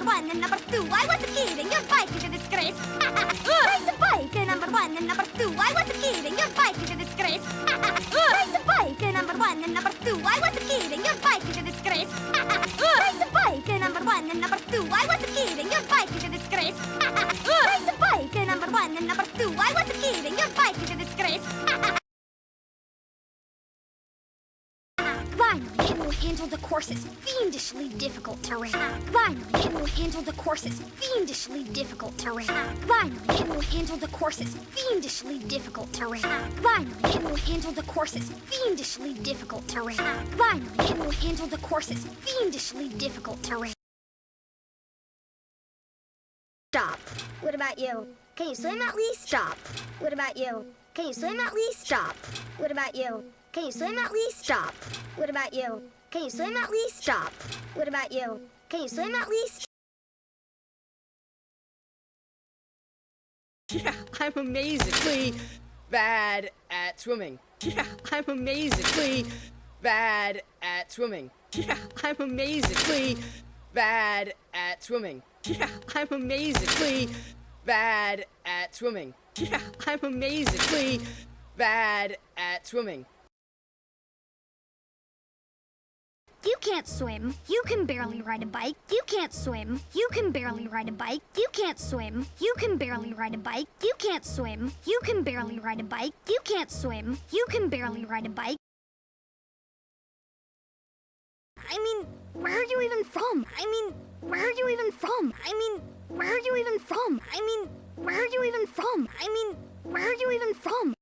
one and number two. I wasn't kidding. Your bike is a disgrace. Race a bike, number one and number two. I wasn't kidding. Your bike is a disgrace. Race a bike, number one and number two. I wasn't kidding. Your bike is a disgrace. Race a bike, number one and number two. I wasn't kidding. Your bike is a disgrace. Race a bike, number one and number two. I wasn't kidding. Your bike is a disgrace. Finally, it will handle the course's fiendishly difficult terrain. Finally, it will handle the course's fiendishly difficult terrain. Finally, it will handle the course's fiendishly difficult terrain. Finally, it will handle the course's fiendishly difficult terrain. Finally, it will handle the course's fiendishly difficult terrain. Stop. What about you? Can you swim at least? Stop. What about you? Can you swim at least? Stop. What about you? Can you swim at least? Stop. What about you? Can you swim at least? Stop. What about you? Can you swim at least? Yeah, I'm amazingly bad at swimming. Yeah, I'm amazingly bad at swimming. Yeah, I'm amazingly bad at swimming. Yeah, I'm amazingly bad at swimming. Yeah, I'm amazingly bad at swimming. You can't swim. You can barely ride a bike. You can't swim. You can barely ride a bike. You can't swim. You can barely ride a bike. You can't swim. You can barely ride a bike. You can't swim. You can barely ride a bike. I mean, where are you even from? I mean, where are you even from? I mean, where are you even from? I mean, where are you even from? I mean, where are you even from?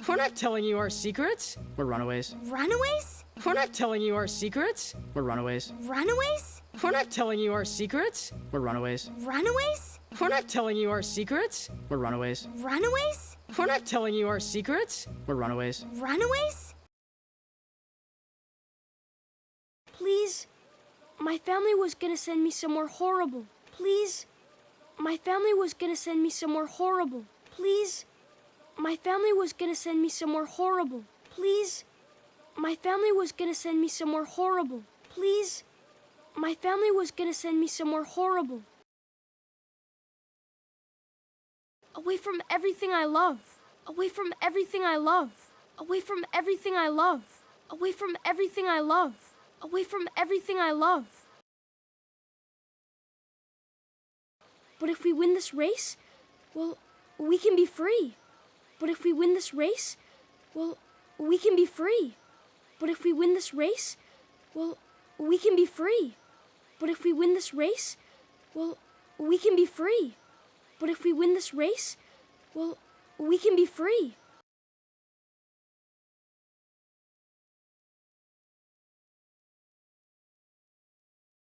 We're not telling you our secrets. We're runaways. Runaways? We're not telling you our secrets. We're runaways. Runaways? We're not telling you our secrets. We're runaways. Runaways? We're not telling you our secrets. We're runaways. Runaways? We're not telling you our secrets. We're runaways. Runaways? Please, my family was gonna send me somewhere horrible. Please, my family was gonna send me somewhere horrible. Please, my family was gonna send me somewhere horrible. Please, my family was gonna send me somewhere horrible. Please, my family was gonna send me somewhere horrible. Away from everything I love. Away from everything I love. Away from everything I love. Away from everything I love. Away from everything I love. But if we win this race, well, we can be free. But if we win this race, well, we can be free. But if we win this race, well, we can be free. But if we win this race, well, we can be free. But if we win this race, well, we can be free.